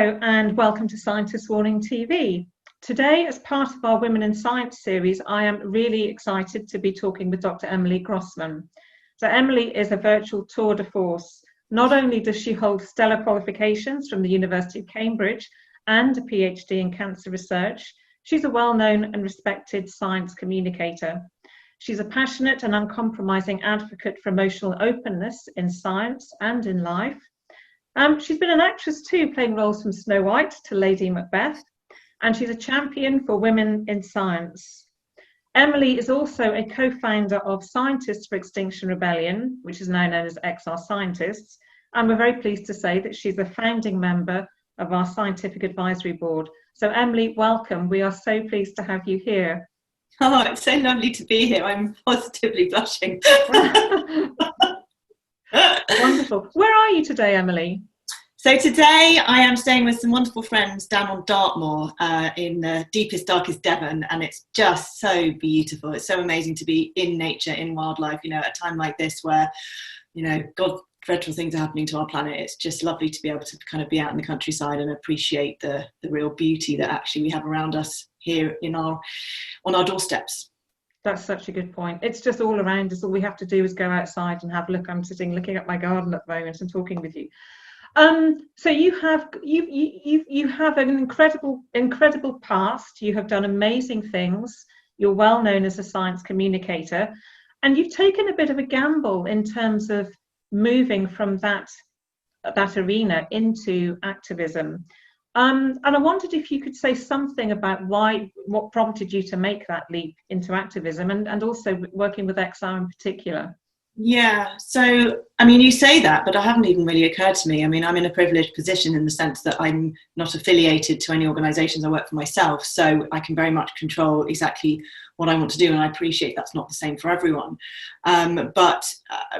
Hello and welcome to Scientists Warning TV. Today, as part of our Women in Science series, I am really excited to be talking with Dr. Emily Grossman. So Emily is a virtual tour de force. Not only does she hold stellar qualifications from the University of Cambridge and a PhD in cancer research, she's a well-known and respected science communicator. She's a passionate and uncompromising advocate for emotional openness in science and in life. She's been an actress too, playing roles from Snow White to Lady Macbeth, and she's a champion for women in science. Emily is also a co-founder of Scientists For Extinction Rebellion, which is now known as XR Scientists, and we're very pleased to say that she's a founding member of our scientific advisory board. So Emily, welcome. We are so pleased to have you here. Oh, it's so lovely to be here. I'm positively blushing. Wonderful. Where are you today, Emily? So today I am staying with some wonderful friends down on Dartmoor in the deepest, darkest Devon, and it's just so beautiful. It's so amazing to be in nature, in wildlife, at a time like this where, God, dreadful things are happening to our planet. It's just lovely to be able to kind of be out in the countryside and appreciate the real beauty that actually we have around us here on our doorsteps. That's such a good point. It's just all around us. All we have to do is go outside and have a look. I'm sitting looking at my garden at the moment and talking with you. So you have an incredible past. You have done amazing things. You're well known as a science communicator, and you've taken a bit of a gamble in terms of moving from that arena into activism. And I wondered if you could say something about what prompted you to make that leap into activism and also working with XR in particular. Yeah, so, you say that, but it hasn't even really occurred to me. I'm in a privileged position in the sense that I'm not affiliated to any organisations. I work for myself, so I can very much control exactly what I want to do, and I appreciate that's not the same for everyone. But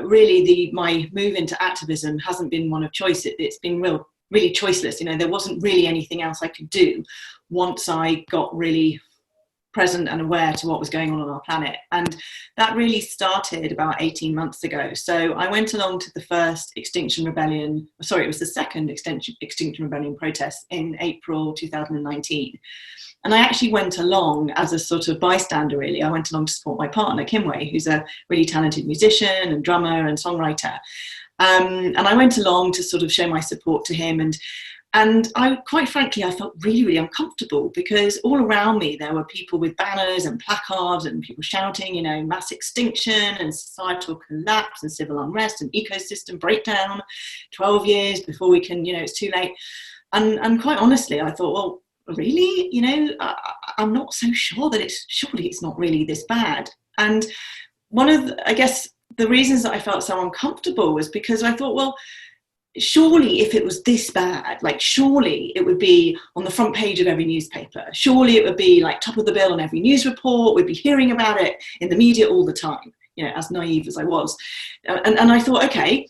really, my move into activism hasn't been one of choice. It's been really choiceless. There wasn't really anything else I could do once I got really present and aware to what was going on our planet. And that really started about 18 months ago. So I went along to the first Extinction Rebellion, it was the second Extinction Rebellion protest in April 2019. And I actually went along as a sort of bystander, really. I went along to support my partner, Kimway, who's a really talented musician and drummer and songwriter. And I went along to sort of show my support to him. And I, quite frankly, I felt really, really uncomfortable because all around me there were people with banners and placards and people shouting, mass extinction and societal collapse and civil unrest and ecosystem breakdown, 12 years before we can, it's too late. And quite honestly, I thought, well, really, I'm not so sure that surely it's not really this bad. And one of the reasons that I felt so uncomfortable was because I thought, well, surely if it was this bad, surely it would be on the front page of every newspaper. Surely it would be top of the bill on every news report. We'd be hearing about it in the media all the time, as naive as I was. And I thought, okay,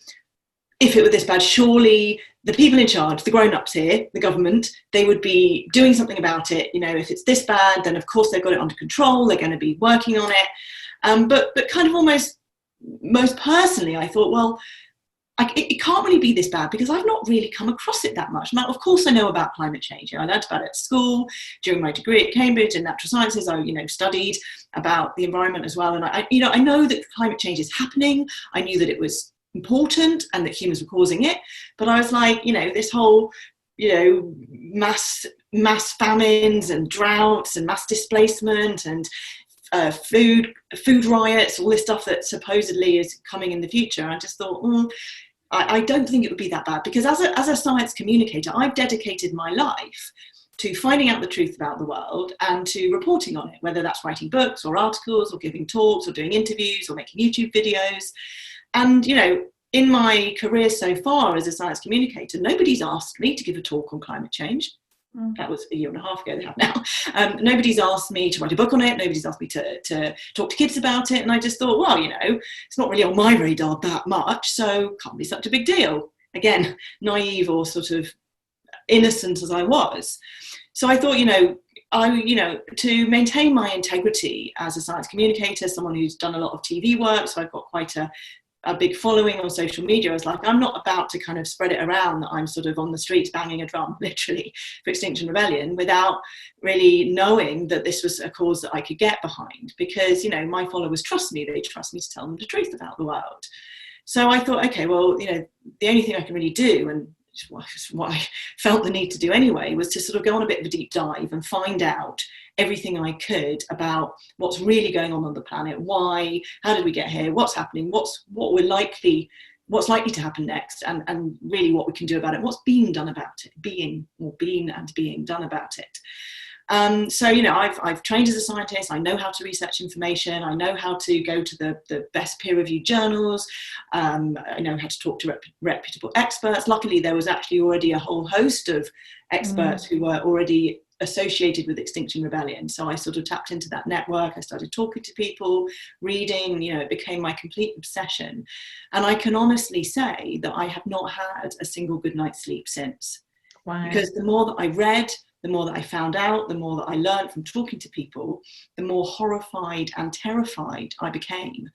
if it were this bad, surely the people in charge, the grown-ups here, the government, they would be doing something about it. If it's this bad, then of course they've got it under control. They're going to be working on it. But kind of almost most personally, I thought, well, it can't really be this bad because I've not really come across it that much. Now, of course, I know about climate change. I learned about it at school during my degree at Cambridge in natural sciences. I, studied about the environment as well. And I know that climate change is happening. I knew that it was important and that humans were causing it. But I was like, this whole, mass famines and droughts and mass displacement and food riots, all this stuff that supposedly is coming in the future. I just thought, I don't think it would be that bad because as a science communicator, I've dedicated my life to finding out the truth about the world and to reporting on it, whether that's writing books or articles or giving talks or doing interviews or making YouTube videos. And, in my career so far as a science communicator, nobody's asked me to give a talk on climate change. That was a year and a half ago, they have now. Nobody's asked me to write a book on it. Nobody's asked me to talk to kids about it. And I just thought, well, it's not really on my radar that much, so can't be such a big deal. Again, naive or sort of innocent as I was. So I thought, to maintain my integrity as a science communicator, someone who's done a lot of TV work, so I've got quite a a big following on social media. I was like, I'm not about to kind of spread it around that I'm sort of on the streets banging a drum, literally, for Extinction Rebellion, without really knowing that this was a cause that I could get behind. Because, you know, my followers trust me. They trust me to tell them the truth about the world. So I thought, okay, well, you know, the only thing I can really do, and what I felt the need to do anyway, was to sort of go on a bit of a deep dive and find out everything I could about what's really going on the planet, why, how did we get here, what's happening, what's likely to happen next, and really what we can do about it, what's being done about it, being done about it. So, you know, I've trained as a scientist. I know how to research information. I know how to go to the best peer-reviewed journals. I know how to talk to reputable experts. Luckily, there was actually already a whole host of experts who were already associated with Extinction Rebellion. So I sort of tapped into that network. I started talking to people, reading, you know, it became my complete obsession. And I can honestly say that I have not had a single good night's sleep since. Wow. Because the more that I read, the more that I found out, the more that I learned from talking to people, the more horrified and terrified I became.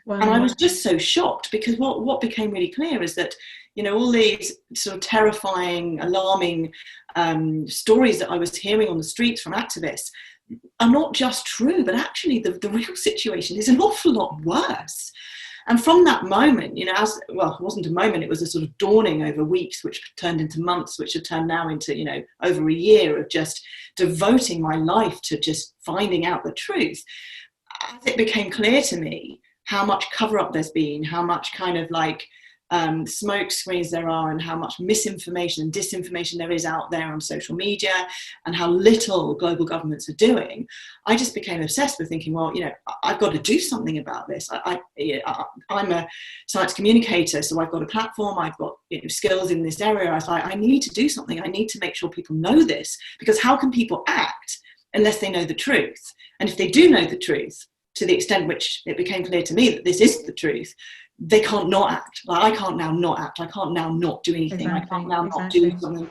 Wow. And I was just so shocked, because what became really clear is that, you know, all these sort of terrifying, alarming stories that I was hearing on the streets from activists are not just true, but actually the real situation is an awful lot worse. And from that moment, you know, it wasn't a moment, it was a sort of dawning over weeks, which turned into months, which have turned now into, you know, over a year of just devoting my life to just finding out the truth. As it became clear to me how much cover up there's been, how much kind of like smoke screens there are, and how much misinformation and disinformation there is out there on social media, and how little global governments are doing, I just became obsessed with thinking, well, you know, I've got to do something about this. I'm a science communicator, so I've got a platform, I've got, you know, skills in this area. I was like, I need to do something. I need to make sure people know this, because how can people act unless they know the truth? And if they do know the truth, to the extent which it became clear to me that this is the truth, they can't not act. Like, I can't now not act. I can't now not do anything. Exactly, I can't now not do something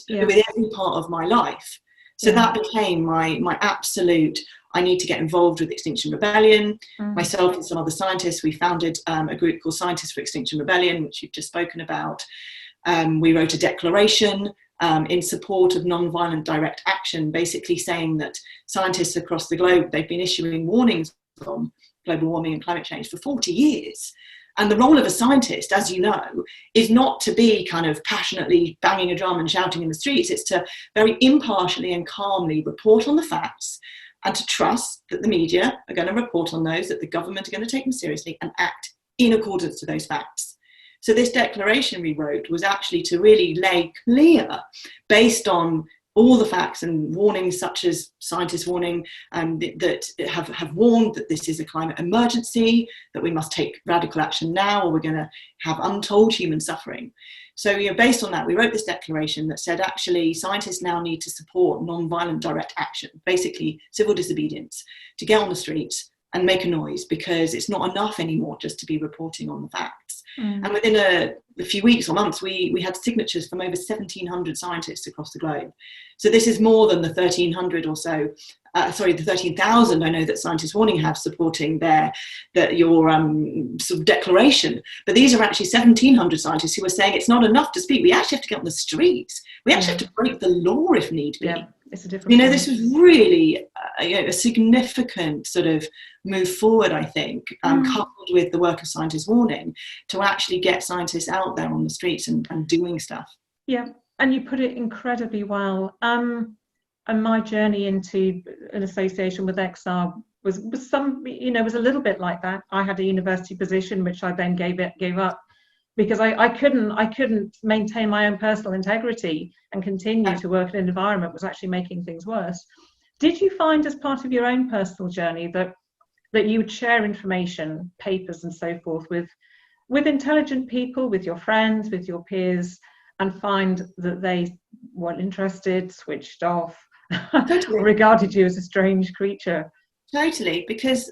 with every part of my life. So that became my absolute, I need to get involved with Extinction Rebellion. Myself and some other scientists, we founded a group called Scientists For Extinction Rebellion, which you've just spoken about. We wrote a declaration in support of non-violent direct action, basically saying that scientists across the globe, they've been issuing warnings on global warming and climate change for 40 years. And the role of a scientist, as you know, is not to be kind of passionately banging a drum and shouting in the streets. It's to very impartially and calmly report on the facts, and to trust that the media are going to report on those, that the government are going to take them seriously and act in accordance to those facts. So this declaration we wrote was actually to really lay clear, based on all the facts and warnings, such as scientists warning that have warned that this is a climate emergency, that we must take radical action now, or we're going to have untold human suffering. So, you know, based on that, we wrote this declaration that said, actually, scientists now need to support non-violent direct action, basically civil disobedience, to get on the streets and make a noise, because it's not enough anymore just to be reporting on the facts. And within a few weeks or months, we had signatures from over 1,700 scientists across the globe. So this is more than the 1,300 or so, the 13,000 I know that Scientists Warning have supporting your sort of declaration. But these are actually 1,700 scientists who are saying it's not enough to speak. We actually have to get on the streets. We actually have to break the law if need be. Yeah. It's a different, you know, this was really a significant sort of move forward, I think, coupled with the work of Scientists Warning, to actually get scientists out there on the streets and doing stuff. Yeah, and you put it incredibly well. And my journey into an association with XR was a little bit like that. I had a university position, which I then gave up, because I couldn't maintain my own personal integrity and continue to work in an environment that was actually making things worse. Did you find, as part of your own personal journey, that you would share information, papers and so forth with intelligent people, with your friends, with your peers, and find that they weren't interested, switched off, totally, regarded you as a strange creature? Totally, because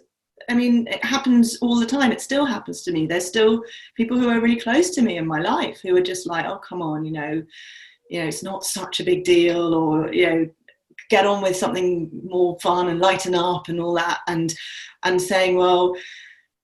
I mean, it happens all the time. It still happens to me. There's still people who are really close to me in my life who are just like, oh, come on, you know, it's not such a big deal, or, you know, get on with something more fun and lighten up and all that. And saying, well,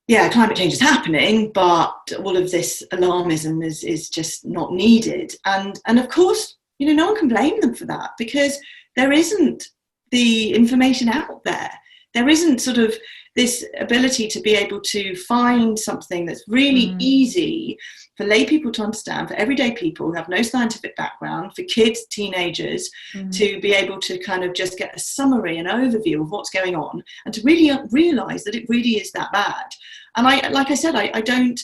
yeah, climate change is happening, but all of this alarmism is just not needed. And of course, you know, no one can blame them for that, because there isn't the information out there. There isn't sort of this ability to be able to find something that's really easy for lay people to understand, for everyday people who have no scientific background, for kids, teenagers, to be able to kind of just get a summary, an overview of what's going on, and to really realise that it really is that bad. And like I said, I don't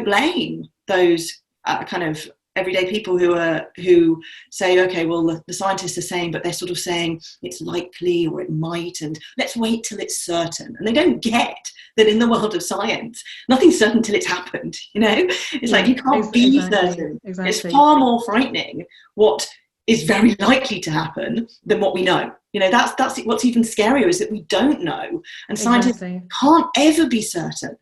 blame those kind of everyday people who say, okay, well, the scientists are saying, but they're sort of saying it's likely or it might, and let's wait till it's certain. And they don't get that in the world of science, nothing's certain till it's happened. You know, it's like you can't be certain. Exactly. It's far more frightening what is very likely to happen than what we know. You know, that's what's even scarier, is that we don't know, and scientists can't ever be certain.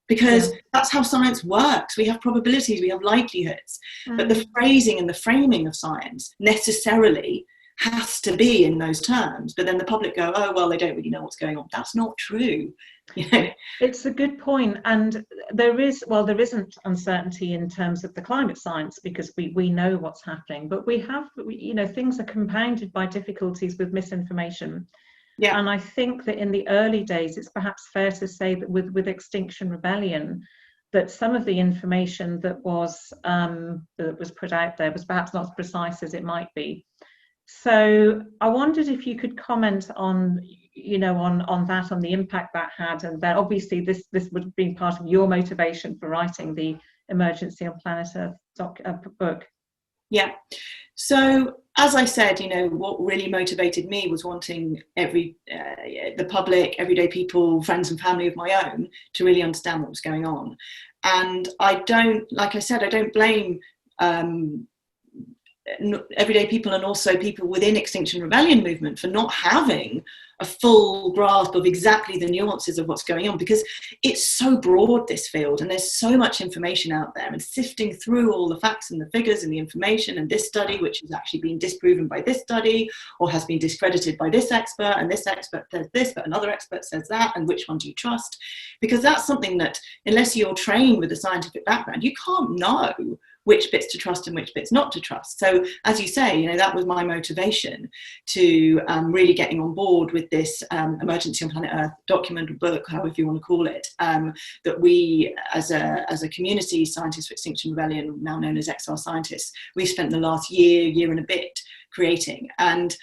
Because that's how science works. We have probabilities, we have likelihoods. But the phrasing and the framing of science necessarily has to be in those terms. But then the public go, oh, well, they don't really know what's going on. That's not true. You know? It's a good point. And there isn't uncertainty in terms of the climate science, because we know what's happening. But things are compounded by difficulties with misinformation. Yeah. And I think that in the early days, it's perhaps fair to say that with Extinction Rebellion, that some of the information that was put out there was perhaps not as precise as it might be. So I wondered if you could comment on that, on the impact that had, and that obviously this would have been part of your motivation for writing the Emergency on Planet Earth book. Yeah. So, as I said, you know, what really motivated me was wanting the public, everyday people, friends and family of my own, to really understand what was going on. And I don't blame everyday people and also people within Extinction Rebellion movement for not having a full grasp of exactly the nuances of what's going on, because it's so broad, this field, and there's so much information out there, and sifting through all the facts and the figures and the information, and this study which has actually been disproven by this study or has been discredited by this expert, and this expert says this but another expert says that, and which one do you trust? Because that's something that, unless you're trained with a scientific background, you can't know which bits to trust and which bits not to trust. So, as you say, you know, that was my motivation to really getting on board with this Emergency on Planet Earth document or book, however you want to call it, that we, as a community, Scientists For Extinction Rebellion, now known as XR Scientists, we've spent the last year and a bit creating, and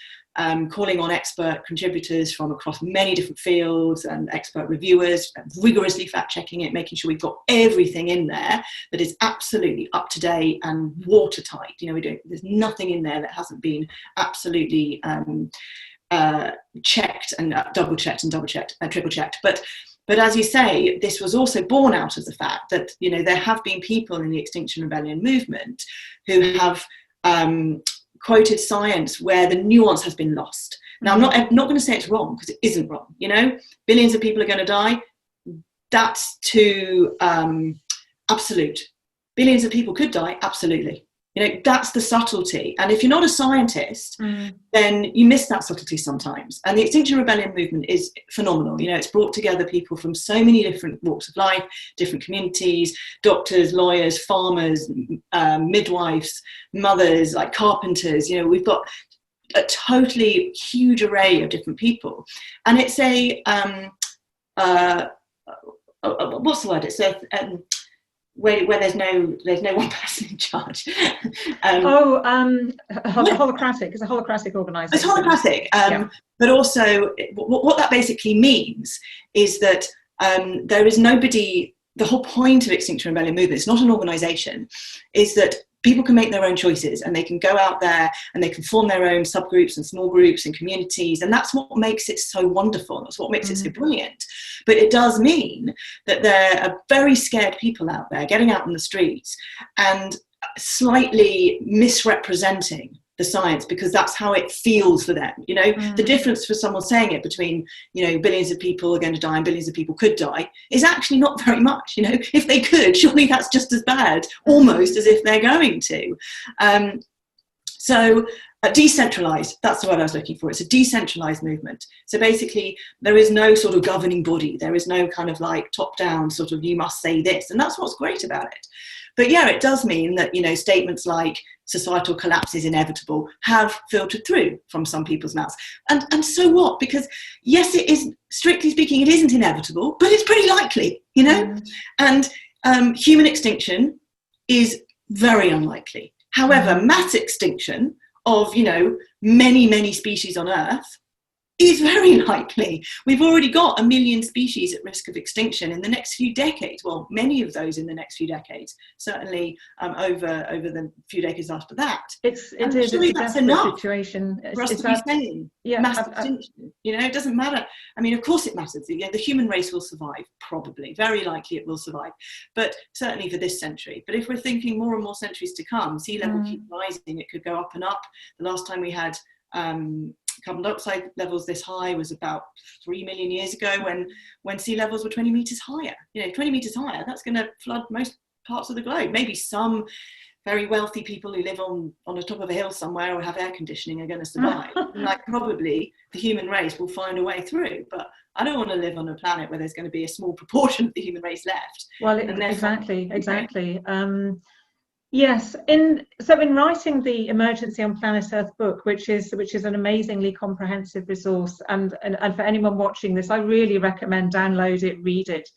calling on expert contributors from across many different fields and expert reviewers, rigorously fact-checking it, making sure we've got everything in there that is absolutely up to date and watertight. You know, there's nothing in there that hasn't been absolutely checked and double-checked and double-checked and triple-checked. But as you say, this was also born out of the fact that, you know, there have been people in the Extinction Rebellion movement who have quoted science where the nuance has been lost. Now, I'm not going to say it's wrong, because it isn't wrong. You know, billions of people are going to die. That's too absolute. Billions of people could die, absolutely. You know, that's the subtlety. And if you're not a scientist, then you miss that subtlety sometimes. And the Extinction Rebellion movement is phenomenal. You know, it's brought together people from so many different walks of life, different communities, doctors, lawyers, farmers, midwives, mothers, like carpenters. You know, we've got a totally huge array of different people. And it's what's the word? It's where there's no one person in charge. Holacratic. It's a holacratic organisation. It's holacratic, but also what that basically means is that there is nobody. The whole point of Extinction Rebellion movement, it's not an organisation, is that people can make their own choices, and they can go out there and they can form their own subgroups and small groups and communities, and that's what makes it so wonderful. That's what makes it so brilliant. But it does mean that there are very scared people out there getting out on the streets and slightly misrepresenting the science, because that's how it feels for them. You know, the difference for someone saying it between, you know, billions of people are going to die and billions of people could die is actually not very much. You know, if they could, surely that's just as bad almost as if they're going to. So Decentralized, that's the word I was looking for. It's a decentralized movement. So basically, there is no sort of governing body. There is no kind of like top-down sort of, you must say this. And that's what's great about it. But yeah, it does mean that, statements like societal collapse is inevitable have filtered through from some people's mouths. And so what? Because yes, it is, strictly speaking, it isn't inevitable, but it's pretty likely, And human extinction is very unlikely. However, mass extinction of, many, many species on Earth is very likely. We've already got 1 million species at risk of extinction in the next few decades. Well, many of those in the next few decades, certainly over the few decades after that. It's a desperate situation for us to be saying mass extinction. It doesn't matter. I mean, of course it matters. The human race will survive, probably. Very likely it will survive. But certainly for this century. But if we're thinking more and more centuries to come, sea level keeps rising. It could go up and up. The last time we had carbon dioxide levels this high was about 3 million years ago when sea levels were 20 meters higher. 20 meters higher, that's going to flood most parts of the globe. Maybe some very wealthy people who live on the top of a hill somewhere or have air conditioning are going to survive. Probably the human race will find a way through. But I don't want to live on a planet where there's going to be a small proportion of the human race left. Well, exactly. Yes, in writing the Emergency on Planet Earth book, which is an amazingly comprehensive resource, and for anyone watching this, I really recommend download it, read it.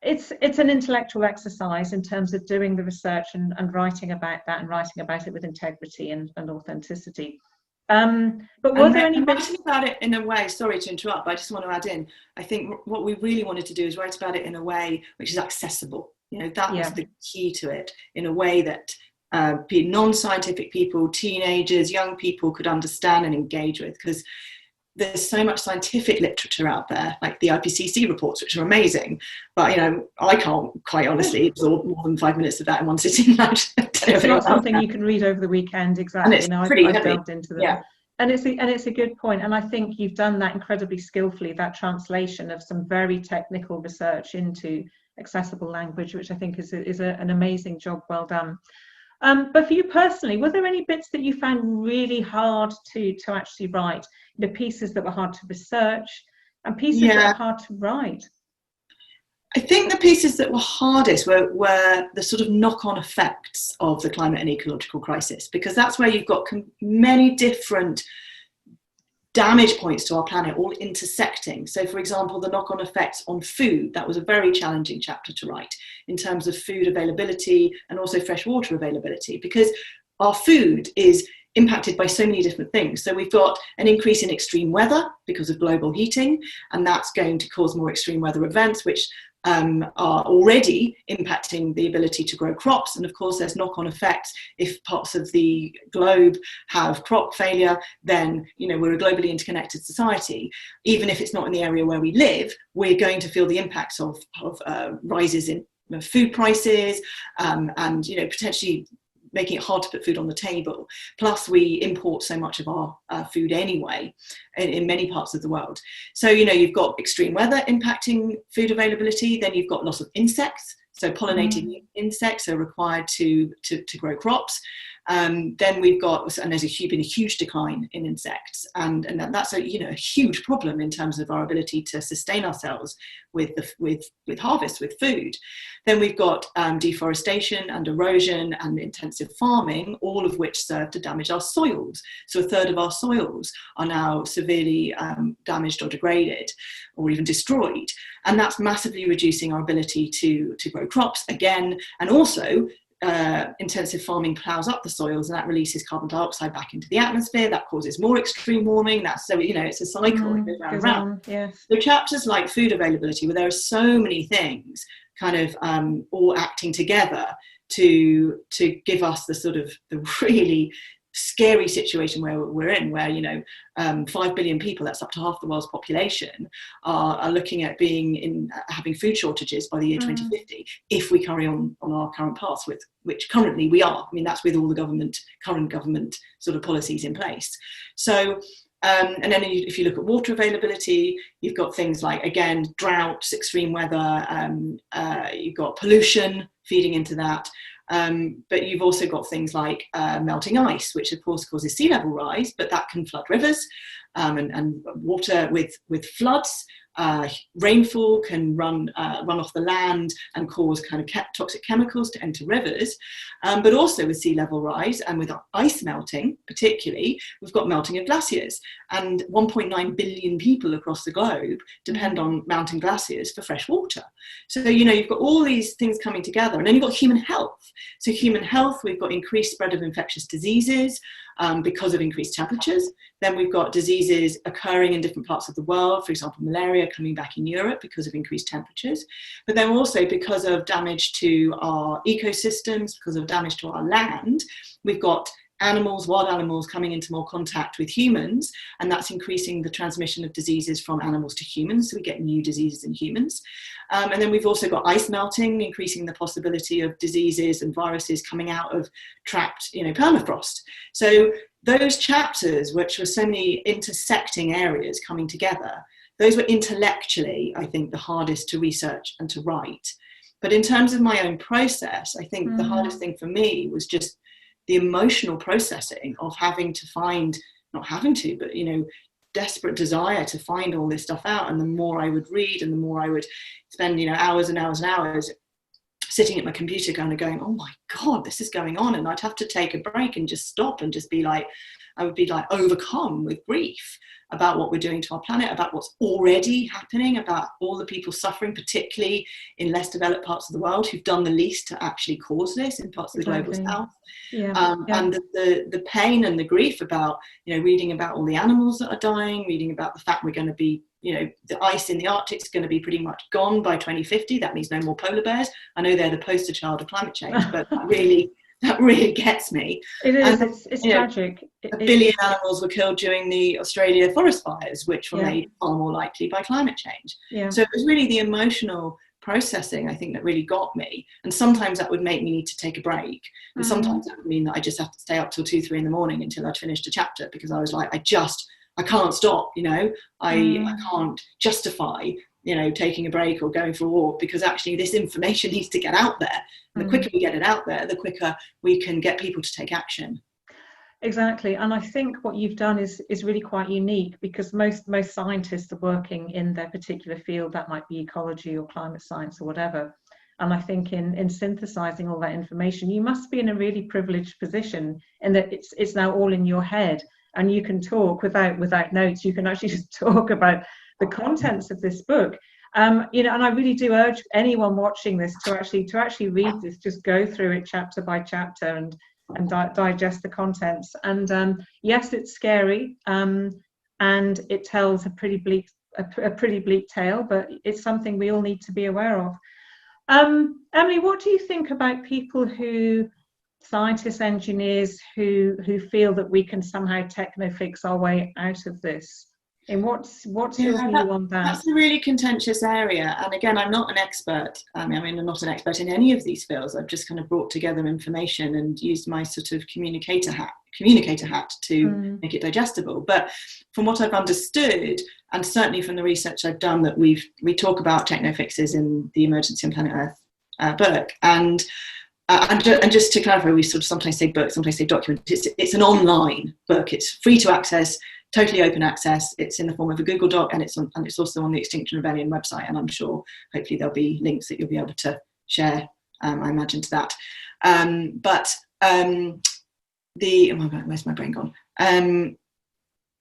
It's an intellectual exercise in terms of doing the research and writing about that, and writing about it with integrity and authenticity. But were there any bits about it in a way? Sorry to interrupt, but I just want to add in. I think what we really wanted to do is write about it in a way which is accessible. That was the key to it, in a way that non-scientific people, teenagers, young people could understand and engage with, because there's so much scientific literature out there, like the IPCC reports, which are amazing. But, I can't quite honestly absorb more than 5 minutes of that in one sitting. It's not something you can read over the weekend, exactly. And it's pretty I've heavy. delved into them. Yeah. And it's a good point. And I think you've done that incredibly skillfully, that translation of some very technical research into accessible language, which I think is an amazing job. Well done. But for you personally, were there any bits that you found really hard to actually write? Pieces that were hard to research and pieces that were hard to write? I think the pieces that were hardest were the sort of knock-on effects of the climate and ecological crisis, because that's where you've got many different damage points to our planet all intersecting. So, for example, the knock-on effects on food, that was a very challenging chapter to write in terms of food availability and also fresh water availability, because our food is impacted by so many different things. So we've got an increase in extreme weather because of global heating, and that's going to cause more extreme weather events, which are already impacting the ability to grow crops. And of course, there's knock-on effects. If parts of the globe have crop failure, then we're a globally interconnected society. Even if it's not in the area where we live, we're going to feel the impacts of rises in food prices, and potentially making it hard to put food on the table. Plus, we import so much of our food anyway in many parts of the world. So, you've got extreme weather impacting food availability. Then you've got loss of insects. So pollinating insects are required to grow crops. Then we've got, and there's been a huge decline in insects, and that's a huge problem in terms of our ability to sustain ourselves with harvest, with food. Then we've got deforestation and erosion and intensive farming, all of which serve to damage our soils. So a third of our soils are now severely damaged or degraded or even destroyed, and that's massively reducing our ability to grow crops again. And also intensive farming plows up the soils, and that releases carbon dioxide back into the atmosphere. That causes more extreme warming. It's a cycle. It goes round and round. Yes. So chapters like food availability, where there are so many things kind of all acting together to give us the sort of the really scary situation where we're in, where 5 billion people, that's up to half the world's population, are looking at having food shortages by the year 2050 if we carry on our current paths, with which currently we are. I mean, that's with all the current government sort of policies in place. So and then if you look at water availability, you've got things like, again, droughts, extreme weather, you've got pollution feeding into that. But you've also got things like melting ice, which of course causes sea level rise, but that can flood rivers, and water with floods. Rainfall can run off the land and cause kind of toxic chemicals to enter rivers, but also with sea level rise and with ice melting particularly, we've got melting of glaciers, and 1.9 billion people across the globe depend on mountain glaciers for fresh water. So you've got all these things coming together, and then you've got human health. So human health, we've got increased spread of infectious diseases because of increased temperatures. Then we've got diseases occurring in different parts of the world, for example, malaria coming back in Europe because of increased temperatures. But then also because of damage to our ecosystems, because of damage to our land, we've got wild animals coming into more contact with humans, and that's increasing the transmission of diseases from animals to humans, so we get new diseases in humans. And then we've also got ice melting, increasing the possibility of diseases and viruses coming out of trapped, permafrost. So those chapters, which were so many intersecting areas coming together, those were intellectually, I think, the hardest to research and to write. But in terms of my own process, I think the hardest thing for me was just the emotional processing of having to find, not having to, but, desperate desire to find all this stuff out. And the more I would read and the more I would spend, hours and hours and hours sitting at my computer kind of going, oh my God, this is going on. And I'd have to take a break and just stop and just be like, I would be like overcome with grief about what we're doing to our planet, about what's already happening, about all the people suffering, particularly in less developed parts of the world, who've done the least to actually cause this in parts of the global south. And the pain and the grief about, reading about all the animals that are dying, reading about the fact we're going to be, the ice in the Arctic is going to be pretty much gone by 2050. That means no more polar bears. I know they're the poster child of climate change, but that really gets me. It is. And, it's tragic. A billion animals were killed during the Australia forest fires, which were made far more likely by climate change. So it was really the emotional processing, I think, that really got me. And sometimes that would make me need to take a break. And sometimes that would mean that I just have to stay up till 2-3 in the morning until I'd finished a chapter, because I was like, I can't stop, I can't justify, taking a break or going for a walk, because actually this information needs to get out there. And the quicker we get it out there, the quicker we can get people to take action. Exactly. And I think what you've done is really quite unique, because most scientists are working in their particular field. That might be ecology or climate science or whatever. And I think in synthesizing all that information, you must be in a really privileged position in that it's now all in your head, and you can talk without notes. You can actually just talk about the contents of this book. And I really do urge anyone watching this to actually read this. Just go through it chapter by chapter and digest the contents. And yes, it's scary, and it tells a pretty bleak tale, but it's something we all need to be aware of. Emily, what do you think about people scientists, engineers who feel that we can somehow techno-fix our way out of this? And what's your view on that? That's a really contentious area. And again, I'm not an expert. I'm not an expert in any of these fields. I've just kind of brought together information and used my sort of communicator hat to make it digestible. But from what I've understood, and certainly from the research I've done, that we talk about techno-fixes in the Emergency on Planet Earth book. And just to clarify, we sort of sometimes say book, sometimes say document. It's an online book. It's free to access, totally open access. It's in the form of a Google Doc, and it's also on the Extinction Rebellion website. And I'm sure, hopefully, there'll be links that you'll be able to share. I imagine to that. Oh my God, where's my brain gone?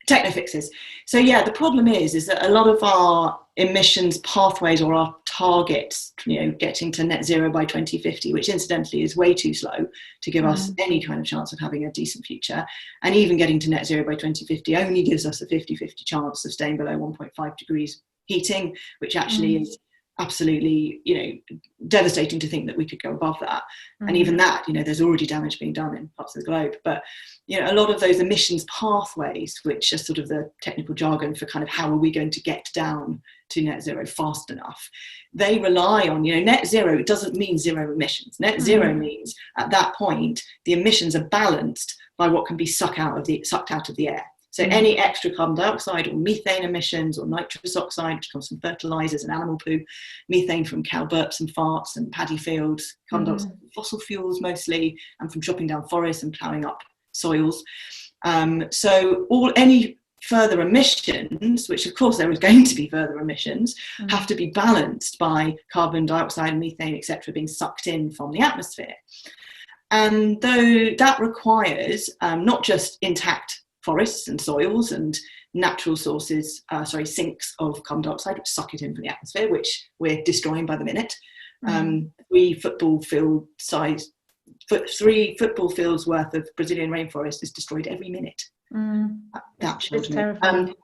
Techno-fixes. So yeah, the problem is that a lot of our emissions pathways, or our targets, getting to net zero by 2050, which incidentally is way too slow to give us any kind of chance of having a decent future, and even getting to net zero by 2050 only gives us a 50-50 chance of staying below 1.5 degrees heating, which actually is absolutely, devastating to think that we could go above that. And even that, there's already damage being done in parts of the globe. But, a lot of those emissions pathways, which are sort of the technical jargon for kind of how are we going to get down to net zero fast enough, they rely on, net zero. It doesn't mean zero emissions. Net zero means at that point, the emissions are balanced by what can be sucked out of the air. So any extra carbon dioxide or methane emissions or nitrous oxide, which comes from fertilizers and animal poo, methane from cow burps and farts and paddy fields, carbon dioxide from fossil fuels mostly, and from chopping down forests and ploughing up soils. So any further emissions, which of course there is going to be further emissions, have to be balanced by carbon dioxide, methane, etc., being sucked in from the atmosphere. And though that requires not just intact forests and soils and natural sources, sinks of carbon dioxide, which suck it in from the atmosphere, which we're destroying by the minute. 3 football fields worth of Brazilian rainforest is destroyed every minute. That shows me.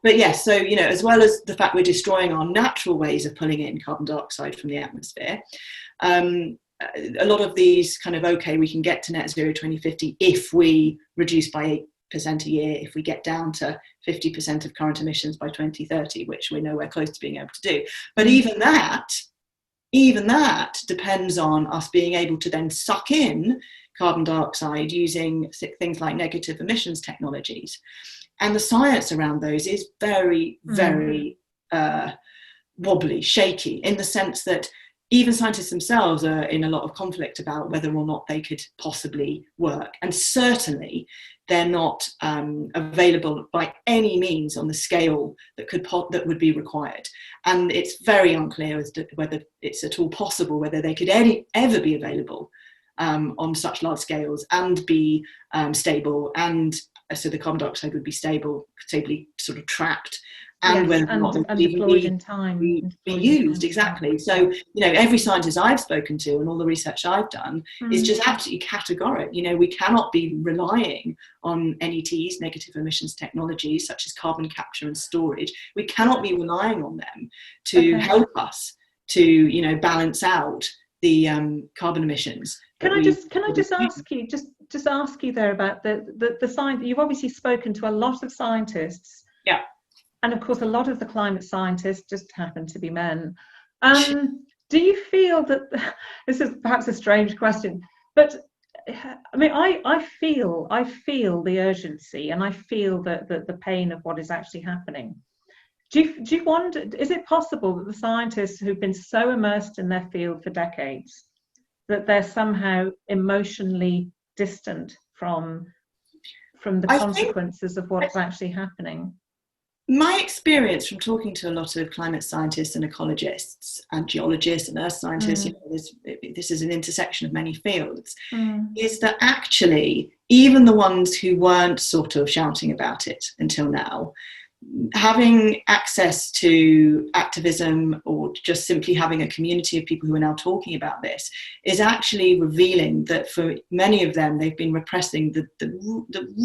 But yes, so as well as the fact we're destroying our natural ways of pulling in carbon dioxide from the atmosphere, a lot of these we can get to net zero 2050 if we reduce by 8% a year, if we get down to 50% of current emissions by 2030, which we're nowhere close to being able to do. But even that depends on us being able to then suck in carbon dioxide using things like negative emissions technologies. And the science around those is very, very wobbly, shaky, in the sense that even scientists themselves are in a lot of conflict about whether or not they could possibly work. And certainly they're not available by any means on the scale that would be required. And it's very unclear as to whether it's at all possible, whether they could ever be available on such large scales and be stable. And so the carbon dioxide would be stably sort of trapped. And whether or not and deployed in time. Be used, exactly. So, every scientist I've spoken to and all the research I've done is just absolutely categoric. We cannot be relying on NETs, negative emissions technologies, such as carbon capture and storage. We cannot be relying on them to help us to, balance out the carbon emissions. Can I just ask you there about the science? You've obviously spoken to a lot of scientists. Yeah. And of course, a lot of the climate scientists just happen to be men. Do you feel that, this is perhaps a strange question, but I mean, I feel the urgency, and I feel the pain of what is actually happening. Do you wonder, is it possible that the scientists who've been so immersed in their field for decades, that they're somehow emotionally distant from the consequences of what's actually happening? My experience from talking to a lot of climate scientists and ecologists and geologists and earth scientists, this is an intersection of many fields, is that actually even the ones who weren't sort of shouting about it until now, having access to activism or just simply having a community of people who are now talking about this is actually revealing that for many of them, they've been repressing the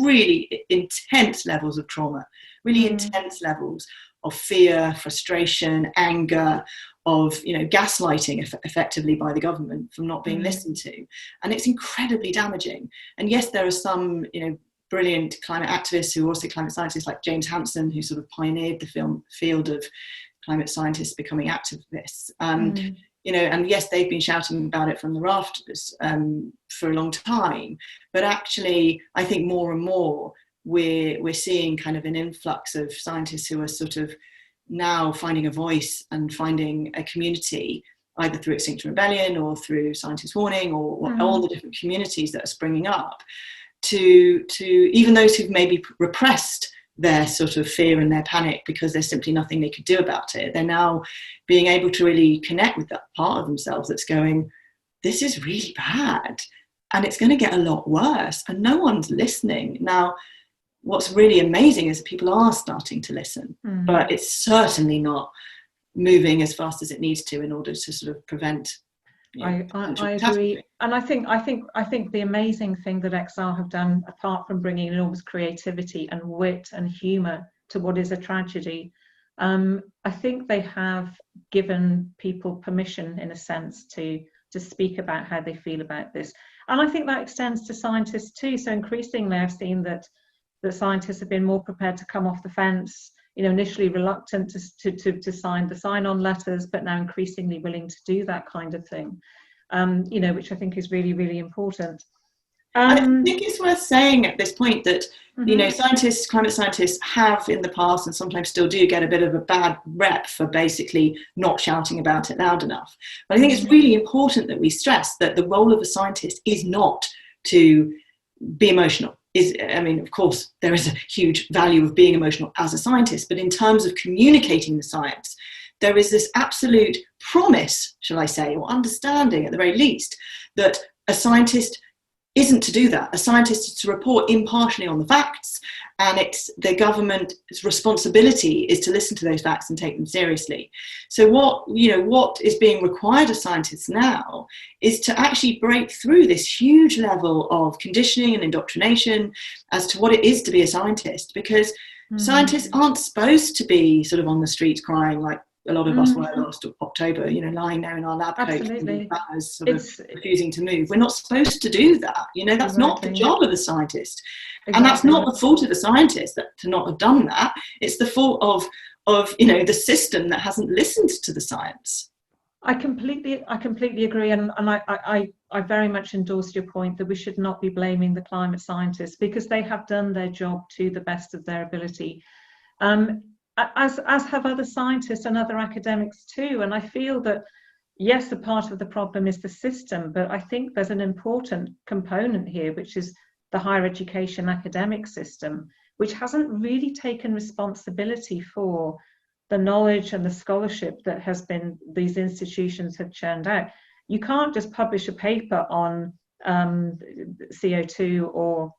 really intense levels of trauma, really intense levels of fear, frustration, anger, of gaslighting effectively by the government from not being listened to. And it's incredibly damaging. And yes, there are some brilliant climate activists who are also climate scientists, like James Hansen, who sort of pioneered the field of climate scientists becoming activists. And yes, they've been shouting about it from the rafters for a long time. But actually, I think more and more we're seeing kind of an influx of scientists who are sort of now finding a voice and finding a community, either through Extinction Rebellion or through Scientists Warning or all the different communities that are springing up, to even those who've maybe repressed their sort of fear and their panic because there's simply nothing they could do about it. They're now being able to really connect with that part of themselves that's going, this is really bad and it's going to get a lot worse, and no one's listening. Now, what's really amazing is that people are starting to listen, but it's certainly not moving as fast as it needs to in order to sort of prevent. I agree, and I think the amazing thing that XR have done, apart from bringing enormous creativity and wit and humour to what is a tragedy, I think they have given people permission, in a sense, to speak about how they feel about this, and I think that extends to scientists too. So increasingly, I've seen that scientists have been more prepared to come off the fence. Initially reluctant to sign the sign-on letters, but now increasingly willing to do that kind of thing, which I think is really, really important. I think it's worth saying at this point that, you know, climate scientists have in the past and sometimes still do get a bit of a bad rep for basically not shouting about it loud enough. But I think it's really important that we stress that the role of a scientist is not to be emotional. I mean, of course, there is a huge value of being emotional as a scientist, but in terms of communicating the science, there is this absolute promise, shall I say, or understanding at the very least, that a scientist isn't to do that. A scientist is to report impartially on the facts, and it's the government's responsibility is to listen to those facts and take them seriously. So what is being required of scientists now is to actually break through this huge level of conditioning and indoctrination as to what it is to be a scientist, because scientists aren't supposed to be sort of on the streets crying like a lot of us were last October, you know, lying there in our lab coats, sort of refusing to move. We're not supposed to do that. You know, that's not the job of a scientist. And that's not the fault of the scientist to not have done that. It's the fault of you know, the system that hasn't listened to the science. I completely agree, and I very much endorse your point that we should not be blaming the climate scientists, because they have done their job to the best of their ability. As have other scientists and other academics too. And I feel that, yes, a part of the problem is the system, but I think there's an important component here, which is the higher education academic system, which hasn't really taken responsibility for the knowledge and the scholarship that has been, these institutions have churned out. You can't just publish a paper on CO2 or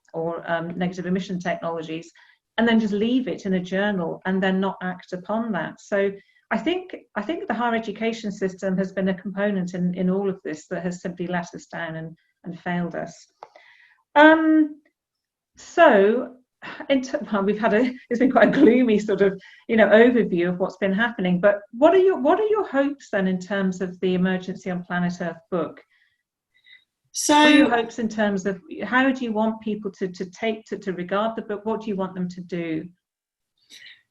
negative emission technologies and then just leave it in a journal and then not act upon that. So I think the higher education system has been a component in all of this that has simply let us down and failed us. So it's been quite a gloomy sort of, you know, overview of what's been happening. But what are your hopes then in terms of the Emergency on Planet Earth book? So what are your hopes in terms of how do you want people to regard the book? What do you want them to do?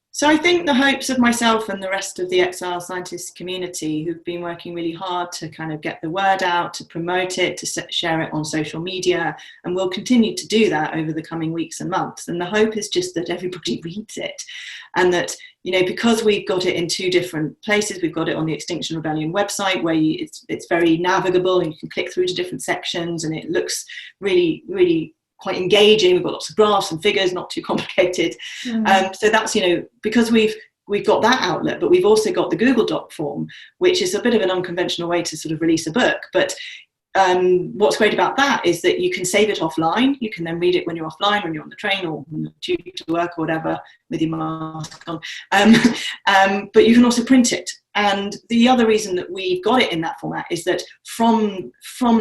So I think the hopes of myself and the rest of the exile scientist community who've been working really hard to kind of get the word out, to promote it, to share it on social media, and we'll continue to do that over the coming weeks and months. And the hope is just that everybody reads it, and that, you know, because we've got it in two different places, we've got it on the Extinction Rebellion website where it's very navigable and you can click through to different sections and it looks really, really quite engaging. We've got lots of graphs and figures, not too complicated. So that's, you know, because we've got that outlet, but we've also got the Google Doc form, which is a bit of an unconventional way to sort of release a book. But what's great about that is that you can save it offline. You can then read it when you're offline, when you're on the train or on the tube to work or whatever with your mask on. But you can also print it. And the other reason that we've got it in that format is that from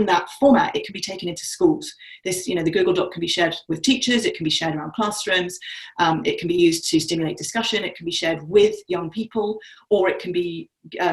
that format, it can be taken into schools. This, you know, the Google Doc can be shared with teachers, it can be shared around classrooms, it can be used to stimulate discussion, it can be shared with young people, or it can be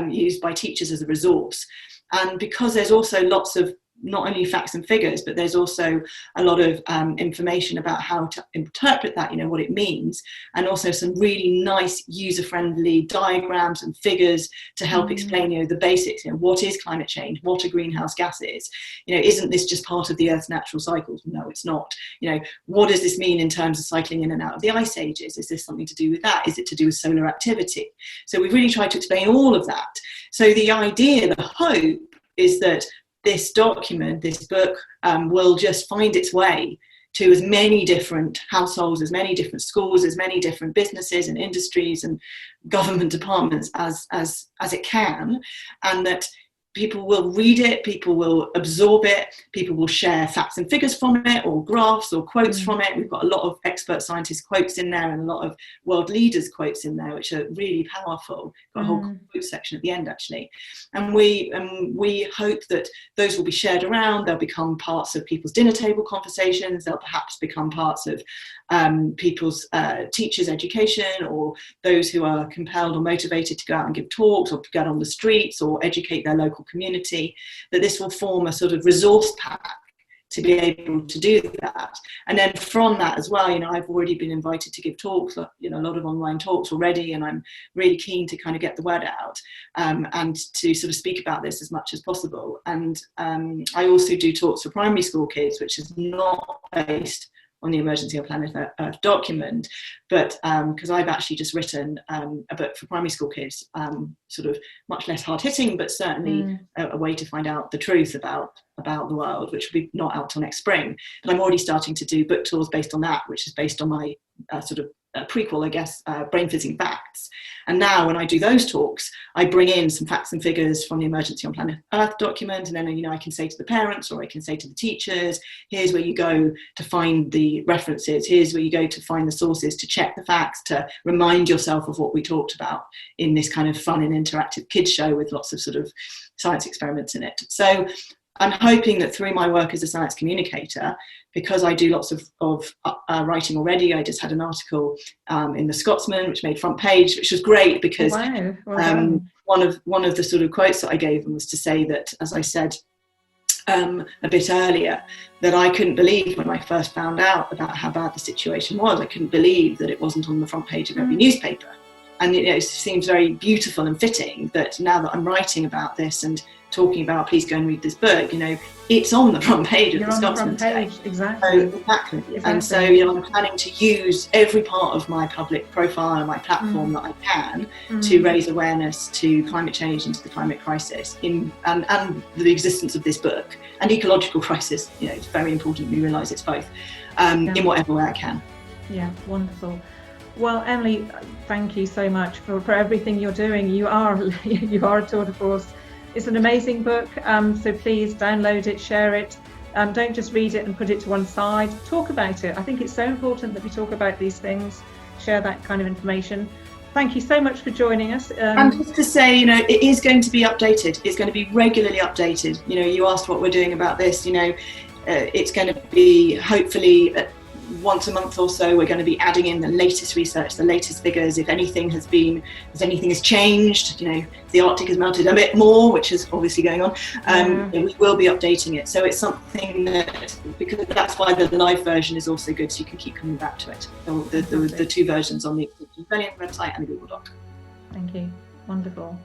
used by teachers as a resource. And because there's also lots of not only facts and figures, but there's also a lot of information about how to interpret that, you know, what it means, and also some really nice user-friendly diagrams and figures to help explain, you know, the basics. You know, what is climate change? What are greenhouse gases? You know, isn't this just part of the Earth's natural cycles? No, it's not. You know, what does this mean in terms of cycling in and out of the ice ages? Is this something to do with that? Is it to do with solar activity? So we've really tried to explain all of that. So the idea, the hope, is that this document, this book, will just find its way to as many different households, as many different schools, as many different businesses and industries and government departments as it can, and that people will read it, people will absorb it, people will share facts and figures from it, or graphs or quotes from it. We've got a lot of expert scientist quotes in there and a lot of world leaders quotes in there, which are really powerful. Got a whole quote section at the end, actually. And we hope that those will be shared around. They'll become parts of people's dinner table conversations. They'll perhaps become parts of people's teachers' education, or those who are compelled or motivated to go out and give talks or to get on the streets or educate their local community, that this will form a sort of resource pack to be able to do that. And then from that as well, I've already been invited to give talks, a lot of online talks already, and I'm really keen to kind of get the word out and to sort of speak about this as much as possible. And I also do talks for primary school kids, which is not based on the Emergency on Planet Earth document, but because I've actually just written a book for primary school kids, sort of much less hard-hitting, but certainly a way to find out the truth about the world, which will be not out till next spring. But I'm already starting to do book tours based on that, which is based on my sort of prequel, I guess, Brain Fizzing Facts. And now when I do those talks, I bring in some facts and figures from the Emergency on Planet Earth document, and then I can say to the parents, or I can say to the teachers, here's where you go to find the references, here's where you go to find the sources, to check the facts, to remind yourself of what we talked about in this kind of fun and interactive kids show with lots of sort of science experiments in it. So I'm hoping that through my work as a science communicator, because I do lots of writing already, I just had an article in the Scotsman, which made front page, which was great because one of the sort of quotes that I gave them was to say that, as I said a bit earlier, that I couldn't believe when I first found out about how bad the situation was. I couldn't believe that it wasn't on the front page of every newspaper. And it seems very beautiful and fitting that now that I'm writing about this and talking about, please go and read this book, it's on the front page of the Scotsman today. Exactly. And so I'm planning to use every part of my public profile and my platform that I can to raise awareness to climate change and to the climate crisis and the existence of this book and ecological crisis. It's very important we realise it's both in whatever way I can. Yeah, wonderful. Well, Emily, thank you so much for everything you're doing. You are a tour de force. It's an amazing book, so please download it, share it. Don't just read it and put it to one side. Talk about it. I think it's so important that we talk about these things, share that kind of information. Thank you so much for joining us. And just to say, it is going to be updated. It's going to be regularly updated. You asked what we're doing about this. It's going to be hopefully once a month or so. We're going to be adding in the latest research, the latest figures. If anything has changed, the Arctic has melted a bit more, which is obviously going on. We will be updating it. So it's something that, because that's why the live version is also good, so you can keep coming back to it. The two versions on the Extinction Rebellion website and the Google Doc. Thank you. Wonderful.